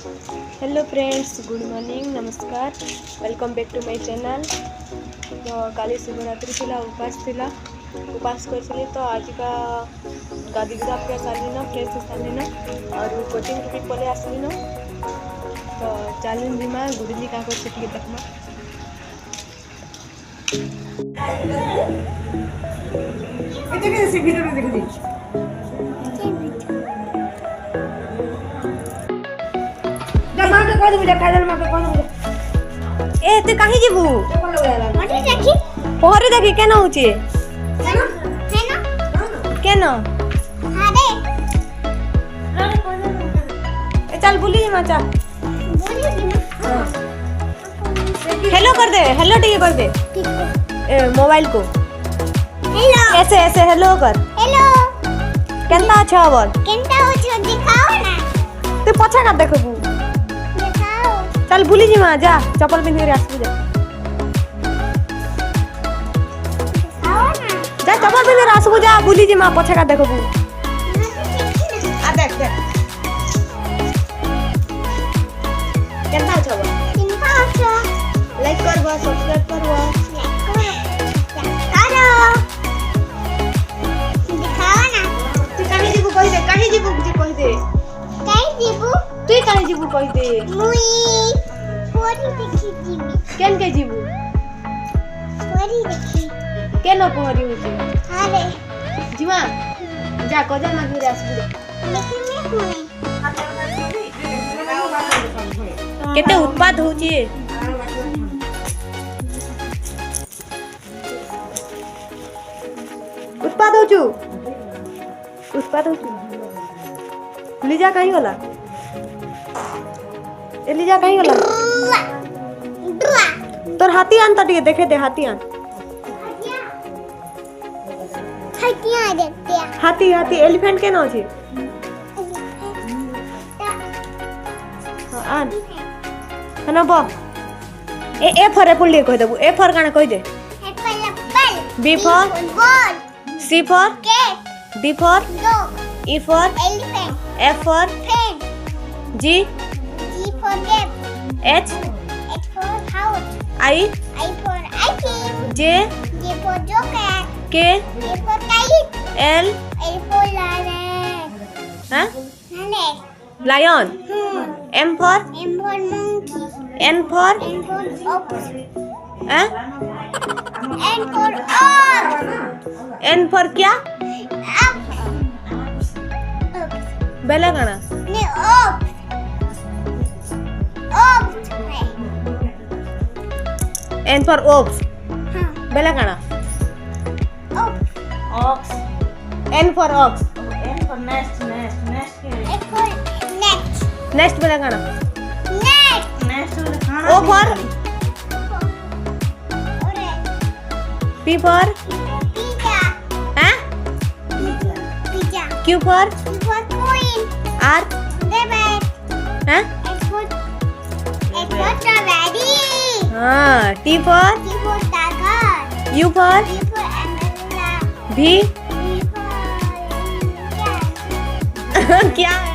Hello friends, good morning, नमस्कार, welcome back to my channel. तो काली शिवरात्रि थिला उपास कर तो आज का गादी गुदा पूरा साली न फ्रेश साली न और कोचिंग भी पले आसली न तो चलन जीमा गुरुजी का कर देखमा। ए ते कहीं जीवु पहरी देखी केन होची केन ए चल बुली जी माचा हेलो कर दे, हेलो टीके कर दे ए मोबाइल को हेलो ऐसे ऐसे हेलो कर। हेलो केनता अच्छा बोल केनता हो दिखाओ ना तू पछा का देखबू चल बुली जी मां जा चप्पल पिंध के आसबू जा जा चप्पल पिंध के आसबू जा बुली जी मां पछा का देखबू आ देख देख केनता अच्छा बा केनता अच्छा लाइक करबो सब्सक्राइब करबो दिखाओ ना तू कहीं जीबू कह दे तू कहीं जीबू कह दे मुई पोरी देखी जीबी केन के जीबू पोरी देखी केन पोरी होची अरे जीवा जा कोजा मागुरे आसबू केते उत्पाद होची उत्पाद होचू लीजा कहीं होला ए लीजा कहीं होला तोर हाथी आन टिके देखे दे हाथी आन हाथी हाथी एलिफेंट केन अछि आन हना बा ए फॉर एप्पल कह देबू ए फॉर काना कह दे apple B for ball C for cat D for dog E for elephant F for fan G for gap H for house I for ice cream J for joker K for kite L for lion huh lion M for monkey N for ox huh N for ox N for क्या बेला गाना नहीं ox N for ox. Bela kana? Ox. N for ox. N for nest. Nest for nest. Nest bela kana? Nest bela kana? O for? P for? Pizza. Huh? Pizza. Q for? Q for queen. R? Rabbit. Huh? S for strawberry. हाँ T for tiger U for umbrella V for क्या है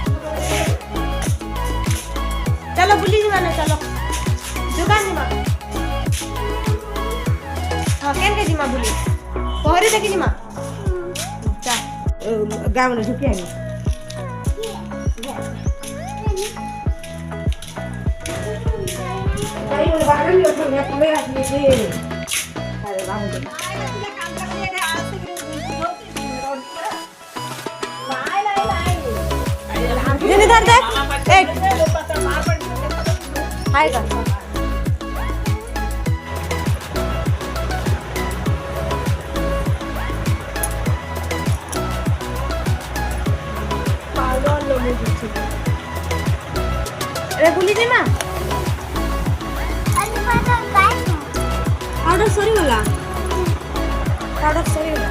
चलो बुली जी माने चलो दुकान जी मां हाँ केन के जी मां बुली पहरी देखी जी मां चा गाँव में झुकी है इधर देख एक हाय का पागल लोग अरे बुली जी मां ऑर्डर सॉरी होला ऑर्डर सॉरी होला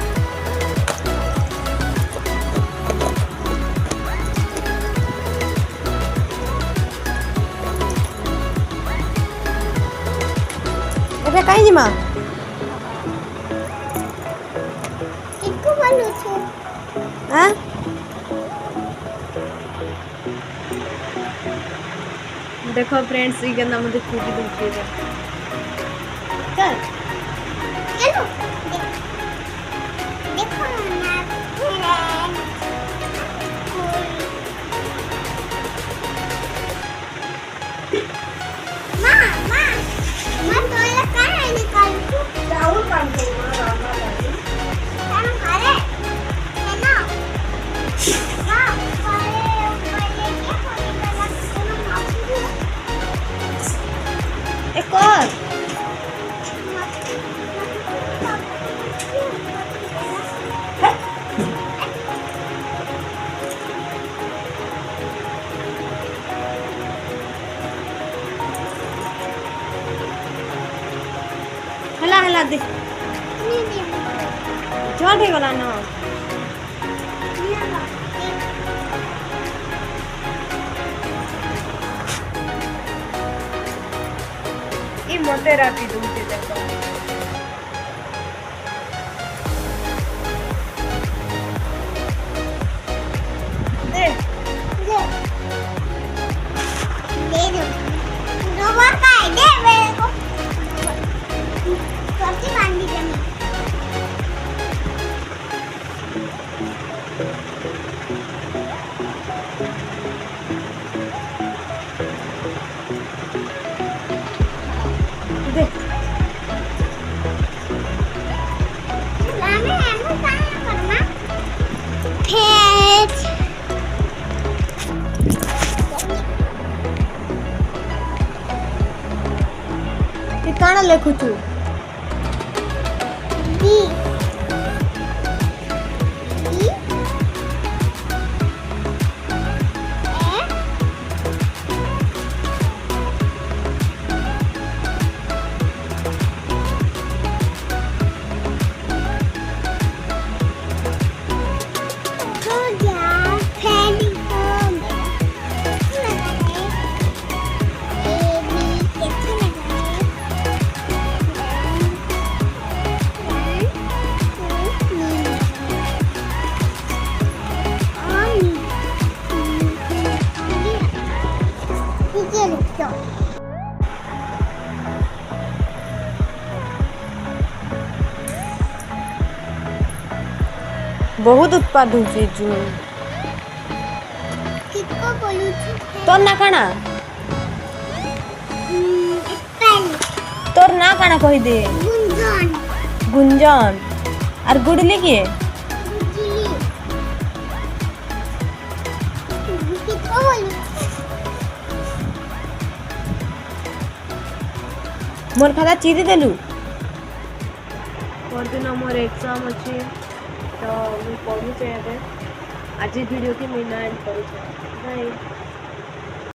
एबे काई जी मां इको बोलू छु हां देखो फ्रेंड्स ये केना मते कूदी दूची है चल चलो देखो ना फ्रेंड मां तोला काय निकाल तू राहुल काम करू रामा दादी काम करे है ना हां करे ऊपर ये कोई कला सुनो एक और हला दे झट हो गला ना ये मते राती दूची देखो दे दो रोबोट का है दे मेरे को सबकी बांधी जमी दे लाने हम काय करना फेच ये काना लेखु छु डी बहुत उत्पाद होची जू कितको बोलू छी तोर ना काना एप्पल तोर ना काना कहि दे गुंजन गुंजन और गुडली के गुजली कितको बोलू मोर खाता चीरी देलु और दिन मोर एग्जाम अछि तो मैं पढ़ू चाहिए आज वीडियो की मैं एंड करूँ बाय।